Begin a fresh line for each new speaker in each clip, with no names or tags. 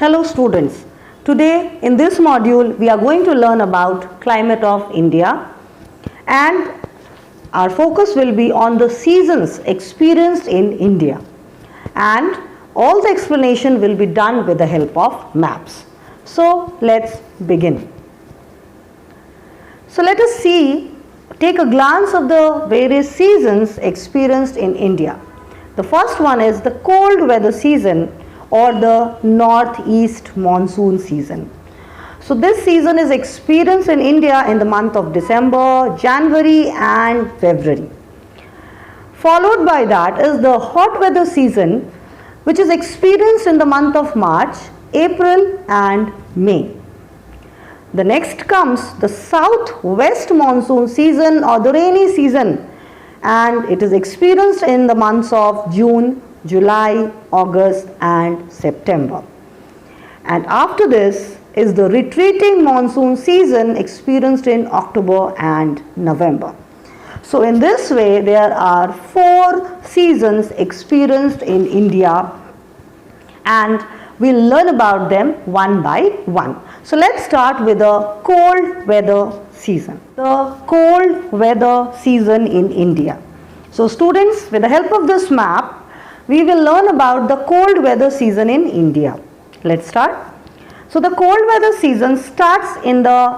Hello students, today in this module we are going to learn about climate of India and our focus will be on the seasons experienced in India and all the explanation will be done with the help of maps. So let's begin. So let us take a glance of the various seasons experienced in India. The first one is the cold weather season or the northeast monsoon season. So this season is experienced in India in the month of December, January and February. Followed by that is the hot weather season, which is experienced in the month of March, April and May. The next comes the southwest monsoon season or the rainy season, and it is experienced in the months of June, July, August and September. And after this is the retreating monsoon season experienced in October and November. So in this way there are 4 seasons experienced in India and we'll learn about them one by one. So let's start with the cold weather season. The cold weather season in India. So students, with the help of this map, we will learn about the cold weather season in India. Let's start. So the cold weather season starts in the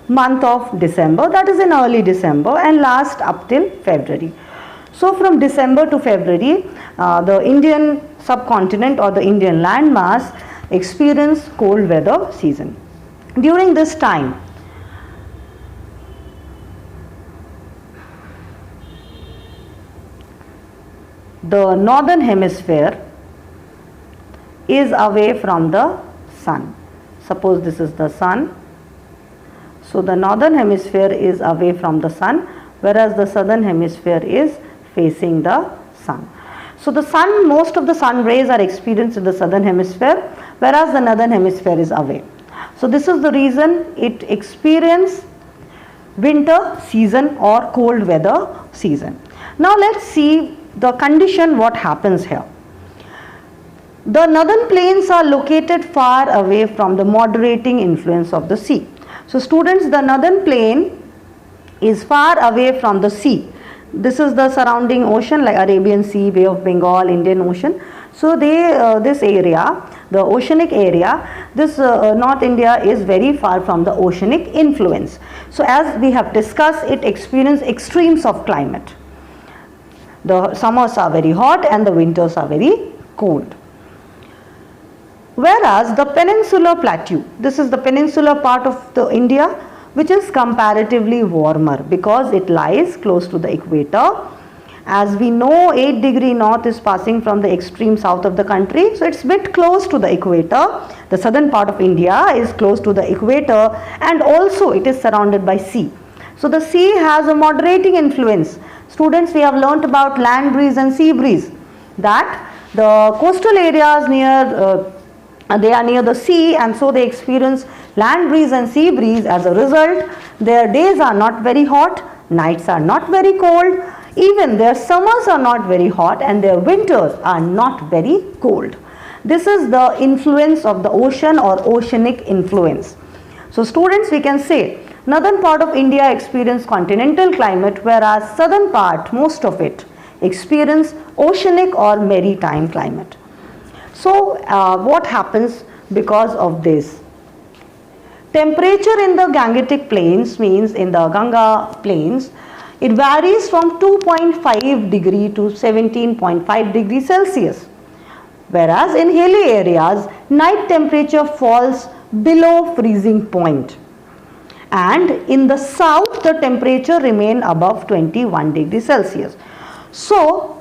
month of December, that is in early December, and lasts up till February. So from December to February, the Indian subcontinent or the Indian landmass experience cold weather season. During this time, the northern hemisphere is away from the sun. Suppose this is the sun. So the northern hemisphere is away from the sun, whereas the southern hemisphere is facing the sun. So the sun, most of the sun rays are experienced in the southern hemisphere, whereas the northern hemisphere is away. So this is the reason it experiences winter season or cold weather season. Now let's see the condition what happens here. The northern plains are located far away from the moderating influence of the sea. So students, the northern plain is far away from the sea. This is the surrounding ocean like Arabian Sea, Bay of Bengal, Indian Ocean. So this area, the oceanic area, this North India is very far from the oceanic influence. So as we have discussed, it experiences extremes of climate. The summers are very hot and the winters are very cold. Whereas the peninsular plateau, this is the peninsular part of the India, which is comparatively warmer because it lies close to the equator. As we know, 8° north is passing from the extreme south of the country, so it's a bit close to the equator. The southern part of India is close to the equator and also it is surrounded by sea. So the sea has a moderating influence. Students, we have learnt about land breeze and sea breeze, that the coastal areas they are near the sea and so they experience land breeze and sea breeze. As a result, their days are not very hot, nights are not very cold, even their summers are not very hot and their winters are not very cold. This is the influence of the ocean or oceanic influence. So students, we can say northern part of India experience continental climate, whereas southern part, most of it, experience oceanic or maritime climate. So what happens because of this? Temperature in the Gangetic plains, means in the Ganga plains, it varies from 2.5 degree to 17.5 degrees Celsius. Whereas in hilly areas, night temperature falls below freezing point. And in the south, the temperature remain above 21 degrees Celsius. So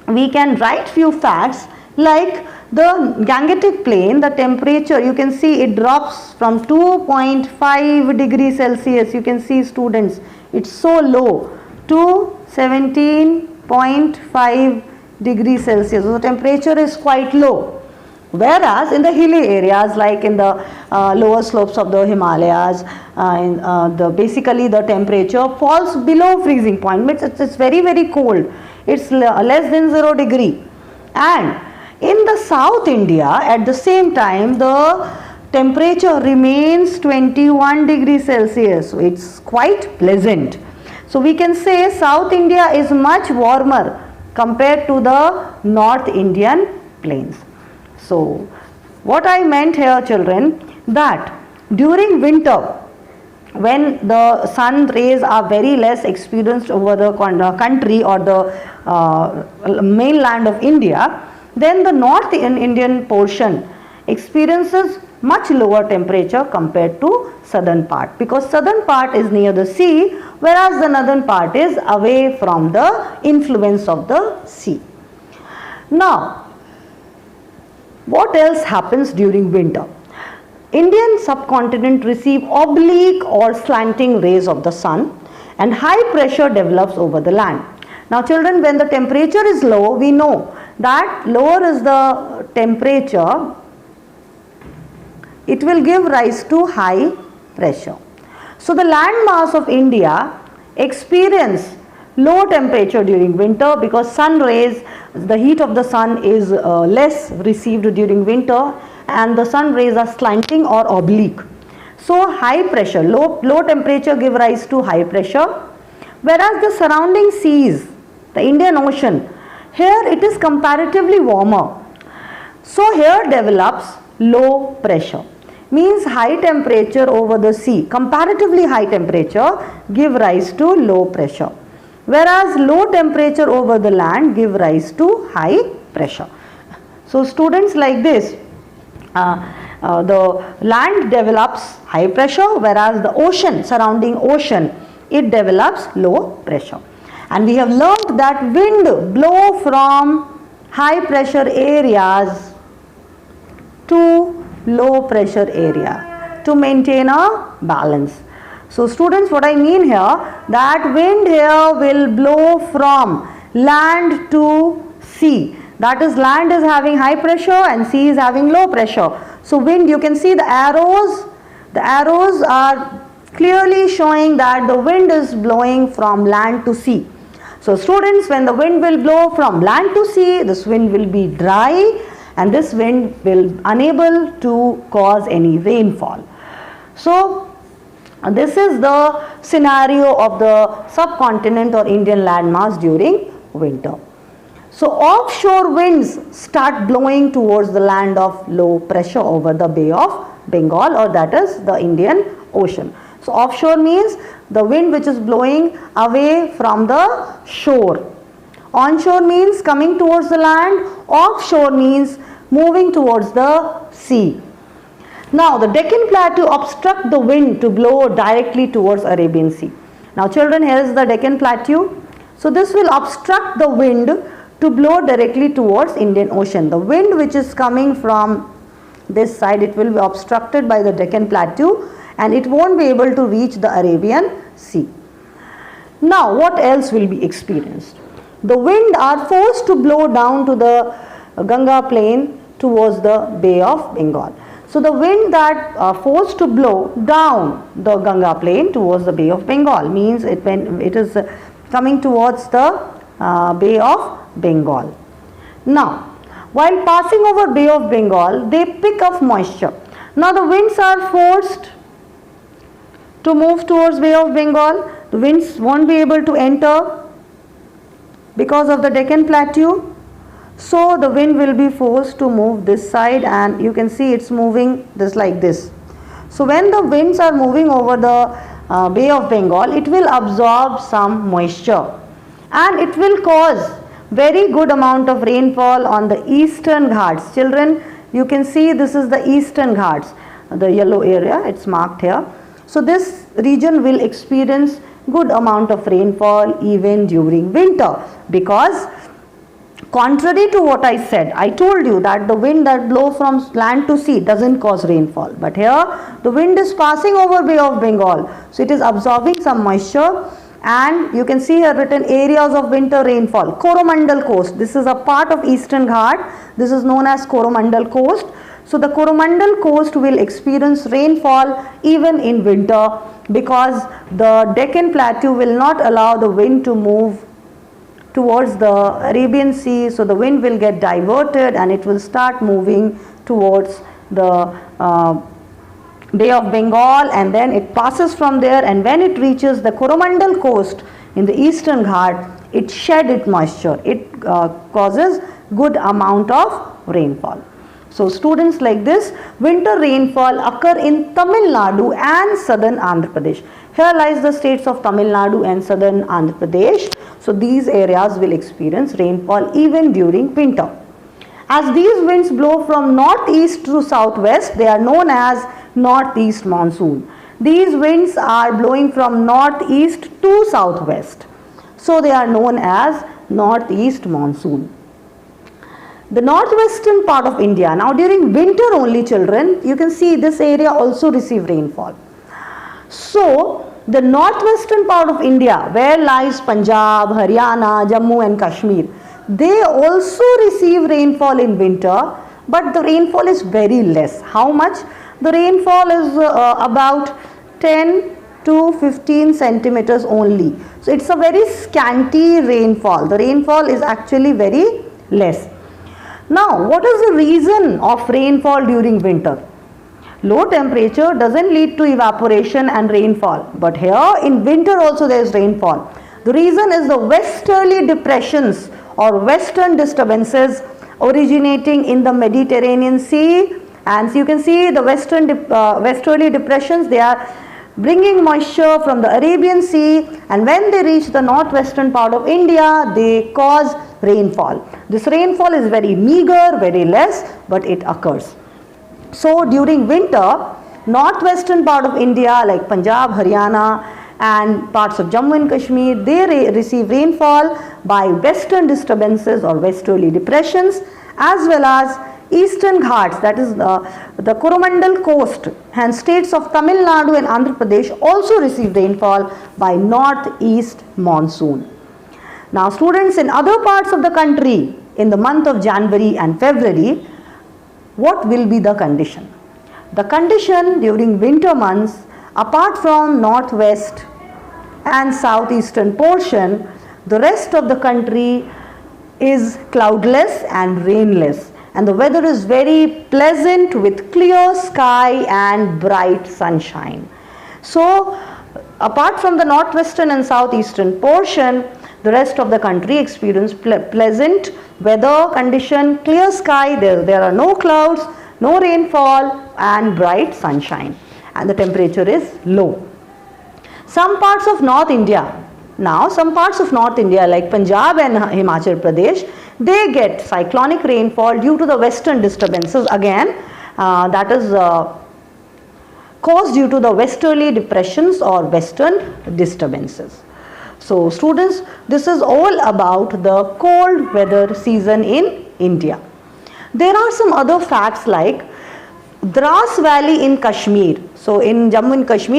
we can write few facts like the Gangetic plain, the temperature, you can see it drops from 2.5 degrees Celsius, you can see students, it's so low, to 17.5 degrees Celsius. So the temperature is quite low. Whereas in the hilly areas like in the lower slopes of the Himalayas, basically the temperature falls below freezing point, it's very cold, it's less than 0 degree. And In the South India, at the same time, the temperature remains 21 degrees Celsius. So it's quite pleasant. So we can say South India is much warmer compared to the North Indian plains. So what I meant here, children, that during winter, when the sun rays are very less experienced over the country or the mainland of India, then the North Indian portion experiences much lower temperature compared to southern part, because southern part is near the sea, whereas the northern part is away from the influence of the sea. Now, what else happens during winter? Indian subcontinent receive oblique or slanting rays of the sun, and high pressure develops over the land. Now children, when the temperature is low, we know that lower is the temperature, it will give rise to high pressure. So the land mass of India experience low temperature during winter because sun rays, the heat of the sun is less received during winter, and the sun rays are slanting or oblique. So high pressure, low temperature give rise to high pressure, whereas the surrounding seas, the Indian Ocean, here it is comparatively warmer. So here develops low pressure, means high temperature over the sea, comparatively high temperature give rise to low pressure, whereas low temperature over the land give rise to high pressure. So students, like this, the land develops high pressure, whereas the ocean, surrounding ocean, it develops low pressure. And we have learnt that wind blow from high pressure areas to low pressure area to maintain a balance. So students, what I mean here, that wind here will blow from land to sea. That is, land is having high pressure and sea is having low pressure. So wind, you can see the arrows are clearly showing that the wind is blowing from land to sea. So students, when the wind will blow from land to sea, this wind will be dry and this wind will unable to cause any rainfall. So this is the scenario of the subcontinent or Indian landmass during winter. So offshore winds start blowing towards the land of low pressure over the Bay of Bengal, or that is the Indian Ocean. So offshore means the wind which is blowing away from the shore. Onshore means coming towards the land. Offshore means moving towards the sea. Now the Deccan Plateau obstruct the wind to blow directly towards Arabian Sea. Now children, here is the Deccan Plateau. So this will obstruct the wind to blow directly towards Indian Ocean. The wind which is coming from this side, it will be obstructed by the Deccan Plateau and it won't be able to reach the Arabian Sea. Now what else will be experienced? The wind are forced to blow down to the Ganga plain towards the Bay of Bengal. So the wind that are forced to blow down the Ganga plain towards the Bay of Bengal means when it is coming towards the Bay of Bengal. Now, while passing over Bay of Bengal, they pick up moisture. Now the winds are forced to move towards Bay of Bengal. The winds won't be able to enter because of the Deccan Plateau. So the wind will be forced to move this side, and you can see it's moving this like this. So when the winds are moving over the Bay of Bengal, it will absorb some moisture and it will cause very good amount of rainfall on the eastern Ghats. Children, you can see this is the eastern Ghats, the yellow area, it's marked here. So this region will experience good amount of rainfall even during winter, because contrary to what I said, I told you that the wind that blows from land to sea doesn't cause rainfall, but here the wind is passing over Bay of Bengal, so it is absorbing some moisture. And you can see here written areas of winter rainfall. Coromandel coast, this is a part of eastern Ghat, this is known as Coromandel coast. So the Coromandel coast will experience rainfall even in winter, because the Deccan Plateau will not allow the wind to move towards the Arabian Sea, so the wind will get diverted and it will start moving towards the Bay of Bengal, and then it passes from there, and when it reaches the Coromandel coast in the Eastern Ghat, it shed its moisture. It causes good amount of rainfall. So students, like this, winter rainfall occur in Tamil Nadu and southern Andhra Pradesh. Here lies the states of Tamil Nadu and southern Andhra Pradesh. So these areas will experience rainfall even during winter. As these winds blow from northeast to southwest, they are known as northeast monsoon. These winds are blowing from northeast to southwest. So they are known as northeast monsoon. The northwestern part of India, now during winter only, children, you can see this area also receive rainfall. So the northwestern part of India, where lies Punjab, Haryana, Jammu and Kashmir, they also receive rainfall in winter, but the rainfall is very less. How much? The rainfall is about 10 to 15 centimeters only. So it's a very scanty rainfall. The rainfall is actually very less. Now, what is the reason of rainfall during winter? Low temperature doesn't lead to evaporation and rainfall, but here in winter also there is rainfall. The reason is the westerly depressions or western disturbances originating in the Mediterranean Sea, and so you can see the westerly depressions, they are bringing moisture from the Arabian Sea, and when they reach the northwestern part of India, they cause rainfall. This rainfall is very meager, very less, but it occurs. So during winter, northwestern part of India like Punjab, Haryana and parts of Jammu and Kashmir, they receive rainfall by western disturbances or westerly depressions, as well as Eastern Ghats, that is the Coromandel coast, and states of Tamil Nadu and Andhra Pradesh also receive rainfall by northeast monsoon. Now students, in other parts of the country, in the month of January and February, what will be the condition? The condition during winter months, apart from northwest and southeastern portion, the rest of the country is cloudless and rainless, and the weather is very pleasant with clear sky and bright sunshine. So apart from the northwestern and southeastern portion, the rest of the country experience pleasant weather condition, clear sky, there are no clouds, no rainfall and bright sunshine, and the temperature is low. Some parts of North India, some parts of North India like Punjab and Himachal Pradesh, they get cyclonic rainfall due to the western disturbances, again that is caused due to the westerly depressions or western disturbances. So students, this is all about the cold weather season in India. There are some other facts like Dras Valley in Kashmir. So in Jammu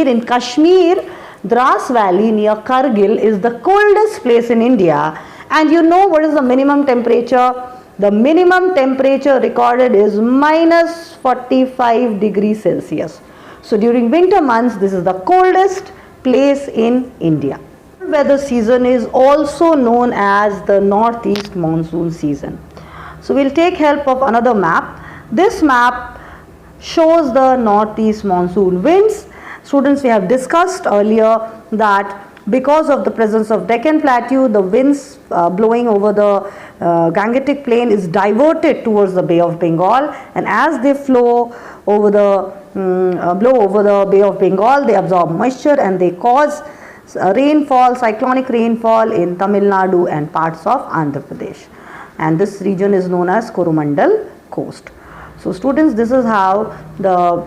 and Kashmir, Dras Valley near Kargil is the coldest place in India. And you know what is the minimum temperature? The minimum temperature recorded is minus 45 degrees Celsius. So during winter months, this is the coldest place in India. Weather season is also known as the northeast monsoon season. So we'll take help of another map. This map shows the northeast monsoon winds. Students, we have discussed earlier that because of the presence of Deccan Plateau, the winds blowing over the Gangetic Plain is diverted towards the Bay of Bengal, and as they flow over the blow over the Bay of Bengal, they absorb moisture and they cause rainfall, cyclonic rainfall in Tamil Nadu and parts of Andhra Pradesh, and this region is known as Coromandel coast. So students, this is how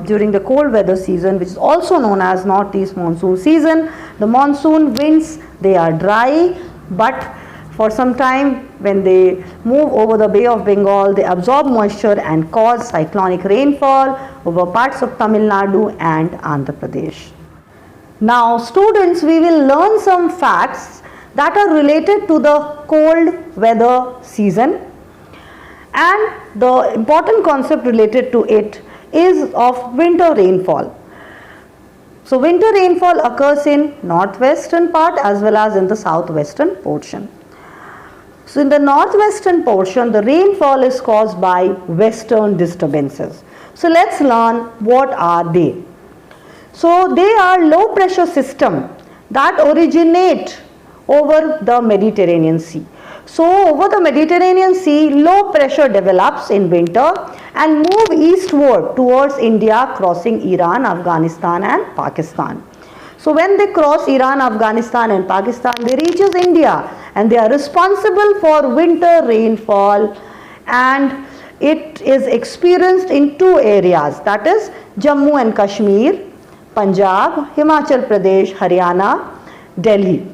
during the cold weather season, which is also known as northeast monsoon season, the monsoon winds, they are dry, but for some time when they move over the Bay of Bengal, they absorb moisture and cause cyclonic rainfall over parts of Tamil Nadu and Andhra Pradesh. Now students, we will learn some facts that are related to the cold weather season, and the important concept related to it is of winter rainfall. So winter rainfall occurs in northwestern part as well as in the southwestern portion. So in the northwestern portion, the rainfall is caused by western disturbances. So let's learn what are they. So they are low pressure system that originate over the Mediterranean Sea. So over the Mediterranean Sea, low pressure develops in winter and move eastward towards India, crossing Iran, Afghanistan and Pakistan. So when they cross Iran, Afghanistan and Pakistan, they reaches India and they are responsible for winter rainfall, and it is experienced in two areas, that is Jammu and Kashmir, Punjab, Himachal Pradesh, Haryana, Delhi,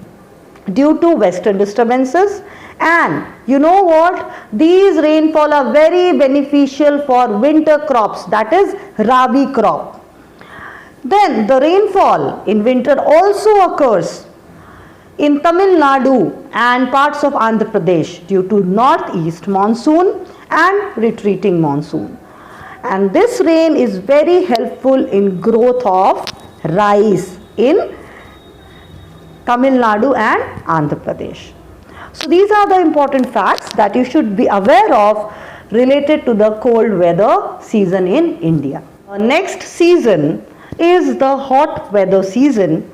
due to western disturbances. And you know what? These rainfall are very beneficial for winter crops, that is Rabi crop. Then the rainfall in winter also occurs in Tamil Nadu and parts of Andhra Pradesh due to northeast monsoon and retreating monsoon. And this rain is very helpful in growth of rice in Tamil Nadu and Andhra Pradesh. So these are the important facts that you should be aware of related to the cold weather season in India. Next season is the hot weather season,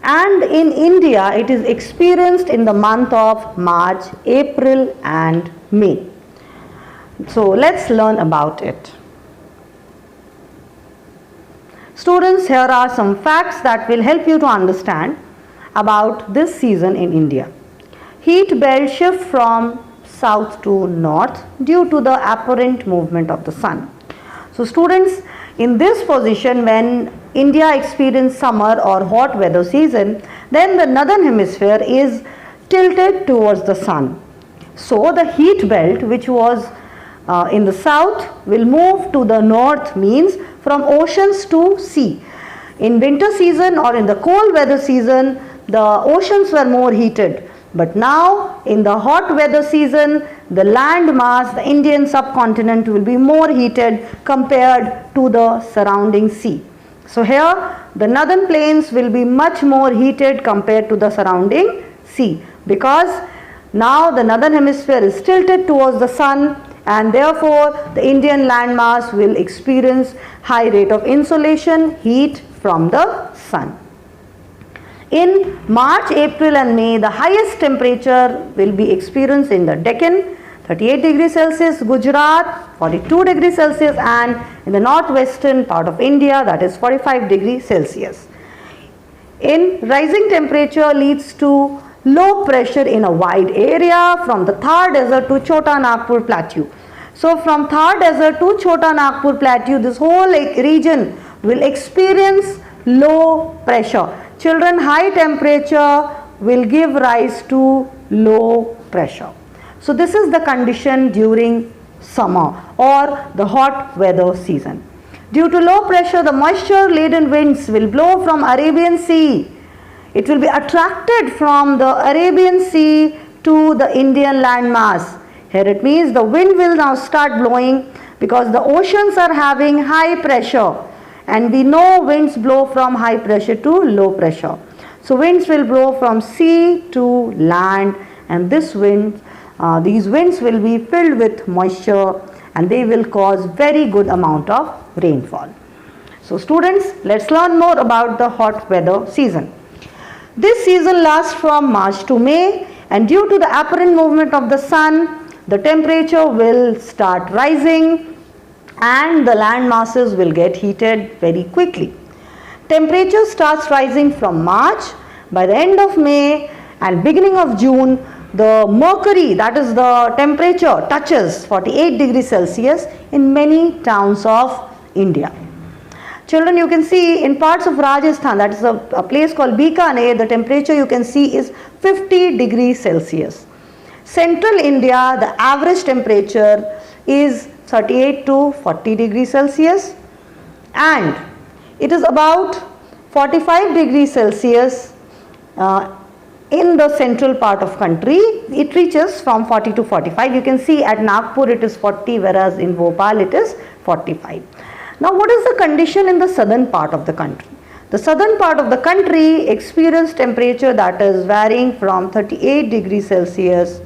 and in India it is experienced in the month of March, April and May. So let's learn about it. Students, here are some facts that will help you to understand about this season in India. Heat belt shift from south to north due to the apparent movement of the sun. So students, in this position, when India experiences summer or hot weather season, then the northern hemisphere is tilted towards the sun. So the heat belt which was in the south will move to the north, means from oceans to sea. In winter season or in the cold weather season, the oceans were more heated. But now in the hot weather season, the land mass, the Indian subcontinent will be more heated compared to the surrounding sea. So here the northern plains will be much more heated compared to the surrounding sea, because now the northern hemisphere is tilted towards the sun, and therefore the Indian land mass will experience high rate of insolation, heat from the sun. In March, April and May, the highest temperature will be experienced in the Deccan, 38 degrees Celsius, Gujarat, 42 degrees Celsius, and in the northwestern part of India, that is 45 degrees Celsius. In rising temperature leads to low pressure in a wide area from the Thar Desert to Chota Nagpur Plateau. So from Thar Desert to Chota Nagpur Plateau, this whole region will experience low pressure. Children, high temperature will give rise to low pressure. So this is the condition during summer or the hot weather season. Due to low pressure, the moisture laden winds will blow from Arabian Sea. It will be attracted from the Arabian Sea to the Indian land mass. Here it means the wind will now start blowing because the oceans are having high pressure, and we know winds blow from high pressure to low pressure. So winds will blow from sea to land, and these winds will be filled with moisture, and they will cause very good amount of rainfall. So students, let's learn more about the hot weather season. This season lasts from March to May, and due to the apparent movement of the sun, the temperature will start rising and the land masses will get heated very quickly. Temperature starts rising from March. By the end of May and beginning of June, the mercury, that is the temperature, touches 48 degrees Celsius in many towns of India. Children, you can see in parts of Rajasthan, that is a place called Bikaner, the temperature you can see is 50 degrees Celsius. Central India, the average temperature is 38 to 40 degrees Celsius, and it is about 45 degrees Celsius in the central part of country. It reaches from 40 to 45. You can see at Nagpur it is 40, whereas in Bhopal it is 45. Now what is the condition in the southern part of the country? The southern part of the country experiences temperature that is varying from 38 degrees Celsius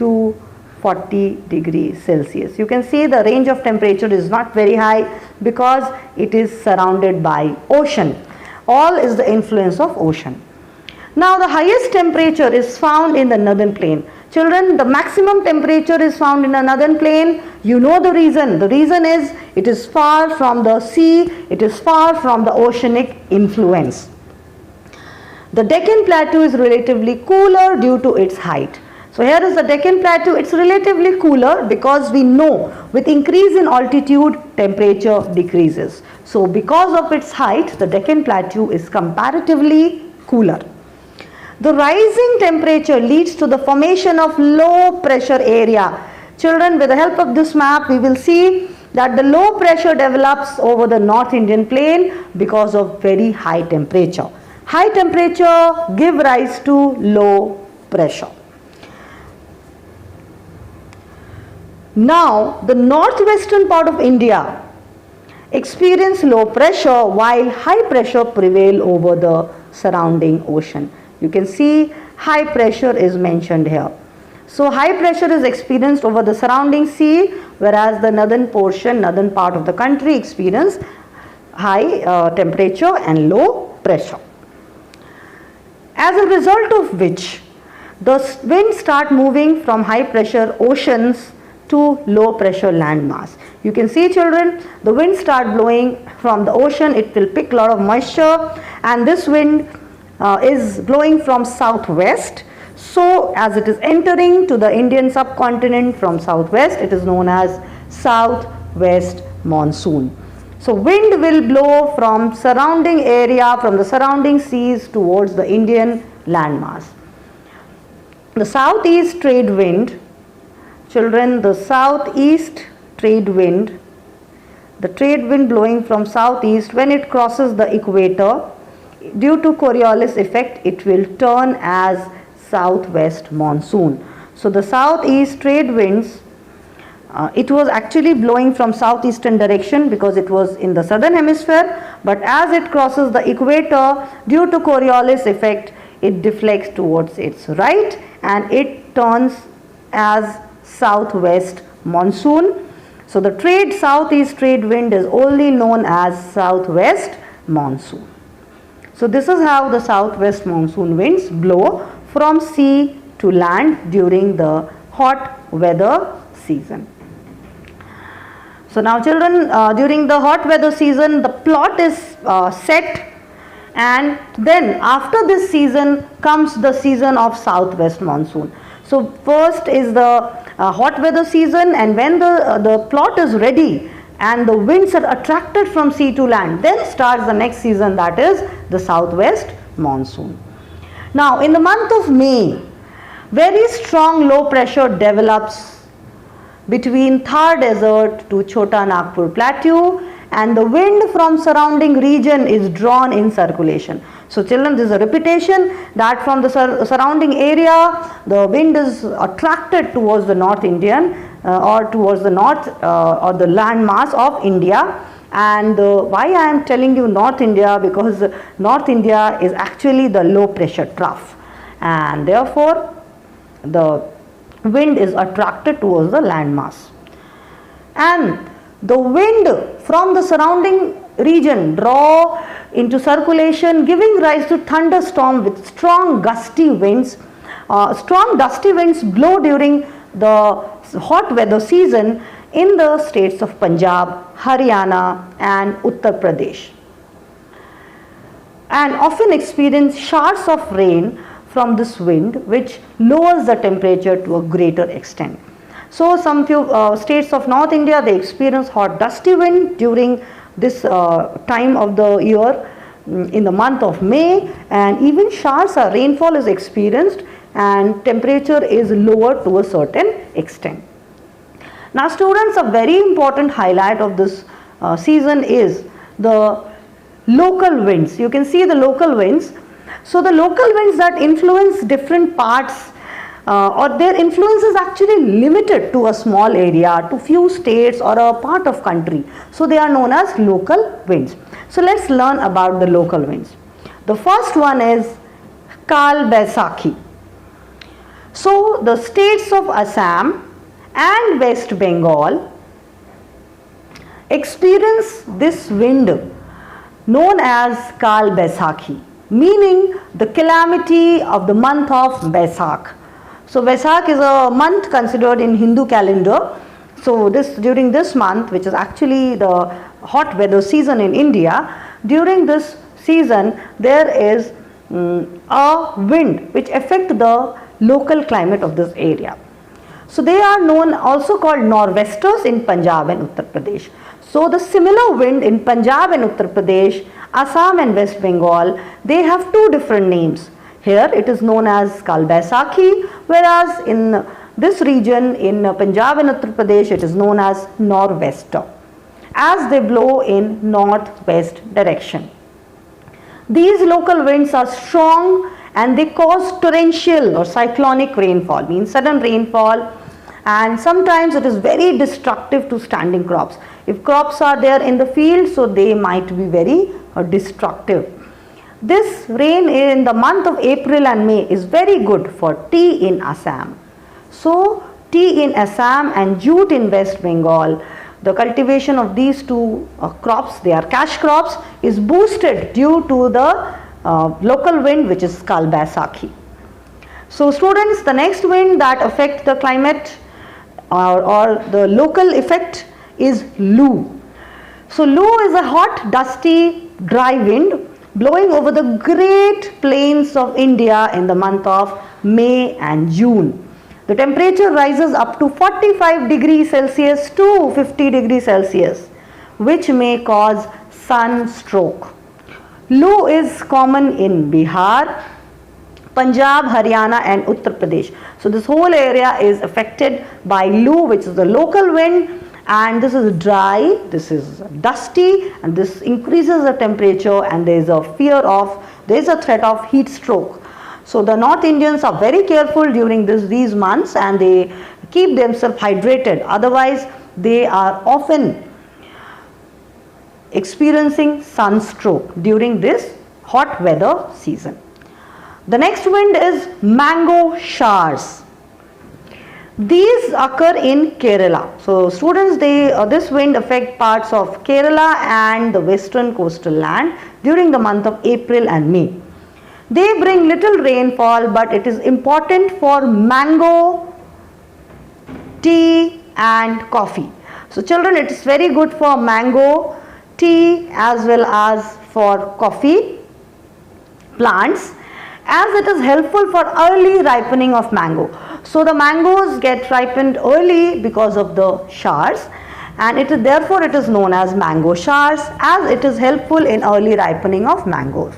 to 40 degrees Celsius. You can see the range of temperature is not very high because it is surrounded by ocean. All is the influence of ocean. Now the highest temperature is found in the northern plain. Children, the maximum temperature is found in the northern plain. You know the reason. The reason is it is far from the sea, it is far from the oceanic influence. The Deccan Plateau is relatively cooler due to its height. So here is the Deccan Plateau. It's relatively cooler because we know with increase in altitude, temperature decreases. So because of its height, the Deccan Plateau is comparatively cooler. The rising temperature leads to the formation of low pressure area. Children, with the help of this map, we will see that the low pressure develops over the North Indian plain because of very high temperature. High temperature give rise to low pressure. Now, the northwestern part of India experience low pressure while high pressure prevail over the surrounding ocean. You can see high pressure is mentioned here. So high pressure is experienced over the surrounding sea, whereas the northern portion, northern part of the country experience high temperature and low pressure. As a result of which, the winds start moving from high pressure oceans to low pressure landmass. You can see, children, the wind start blowing from the ocean. It will pick a lot of moisture, and this wind is blowing from southwest. So as it is entering to the Indian subcontinent from southwest, it is known as southwest monsoon. So wind will blow from surrounding area, from the surrounding seas towards the Indian landmass. The southeast trade wind, children, the southeast trade wind, the trade wind blowing from southeast, when it crosses the equator, due to Coriolis effect, it will turn as southwest monsoon. So the southeast trade winds, it was actually blowing from southeastern direction because it was in the southern hemisphere, but as it crosses the equator, due to Coriolis effect, it deflects towards its right and it turns as southwest monsoon. So the southeast trade wind is only known as southwest monsoon. So this is how the southwest monsoon winds blow from sea to land during the hot weather season. So now, children, during the hot weather season, the plot is set, and then after this season comes the season of southwest monsoon. So first is the hot weather season, and when the plot is ready and the winds are attracted from sea to land, then starts the next season, that is the southwest monsoon. Now in the month of May, very strong low pressure develops between Thar Desert to Chota Nagpur Plateau, and the wind from surrounding region is drawn in circulation. So children, this is a repetition that from the surrounding area, the wind is attracted towards the North Indian or towards the north or the land mass of India. And why I am telling you North India, because North India is actually the low pressure trough, and therefore the wind is attracted towards the land mass. And the wind from the surrounding region draw into circulation, giving rise to thunderstorm with strong gusty winds. Strong gusty winds blow during the hot weather season in the states of Punjab, Haryana and Uttar Pradesh, and often experience showers of rain from this wind, which lowers the temperature to a greater extent. So some few states of North India, they experience hot dusty wind during this time of the year in the month of May, and even showers or rainfall is experienced and temperature is lower to a certain extent. Now students, a very important highlight of this season is the local winds. You can see the local winds. So the local winds that influence different parts or their influence is actually limited to a small area, to few states or a part of country. So they are known as local winds. So let's learn about the local winds. The first one is Kal Baisakhi. So the states of Assam and West Bengal experience this wind known as Kal Baisakhi, meaning the calamity of the month of Baisakh. So Baisakh is a month considered in Hindu calendar. So during this month, which is actually the hot weather season in India, during this season there is a wind which affects the local climate of this area. So they are known, also called nor'westers in Punjab and Uttar Pradesh. So the similar wind in Punjab and Uttar Pradesh, Assam and West Bengal, they have two different names. Here it is known as Kal Baisakhi, whereas in this region in Punjab and Uttar Pradesh it is known as nor'wester, as they blow in northwest direction. These local winds are strong and they cause torrential or cyclonic rainfall, means sudden rainfall, and sometimes it is very destructive to standing crops. If crops are there in the field, so they might be very destructive. This rain in the month of April and May is very good for tea in Assam. So tea in Assam and jute in West Bengal, the cultivation of these two crops, they are cash crops, is boosted due to the local wind which is Kal Baisakhi. So students, the next wind that affects the climate or the local effect is Loo. So Loo is a hot, dusty, dry wind blowing over the great plains of India in the month of May and June. The temperature rises up to 45 degrees Celsius to 50 degrees Celsius, which may cause sunstroke. Loo is common in Bihar, Punjab, Haryana and Uttar Pradesh. So this whole area is affected by Loo, which is the local wind, and this is dry, this is dusty, and this increases the temperature, and there is a threat of heat stroke. So the North Indians are very careful during these months, and they keep themselves hydrated, otherwise they are often experiencing sunstroke during this hot weather season. The next wind is mango showers. These occur in Kerala. So students, this wind affects parts of Kerala and the western coastal land during the month of April and May. They bring little rainfall, but it is important for mango, tea and coffee. So children, it is very good for mango, tea as well as for coffee plants, as it is helpful for early ripening of mango. So the mangoes get ripened early because of the showers, and therefore it is known as mango showers, as it is helpful in early ripening of mangoes.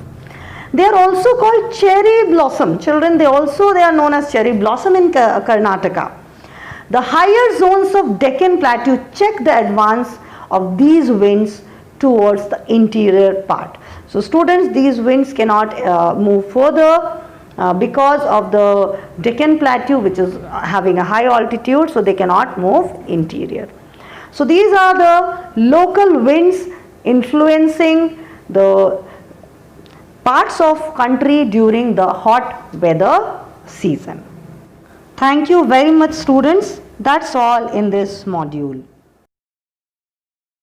They are also called cherry blossom. Children, they are known as cherry blossom in Karnataka. The higher zones of Deccan Plateau check the advance of these winds towards the interior part. So students, these winds cannot move further because of the Deccan Plateau, which is having a high altitude, so they cannot move interior. So these are the local winds influencing the parts of country during the hot weather season. Thank you very much students. That's all in this module.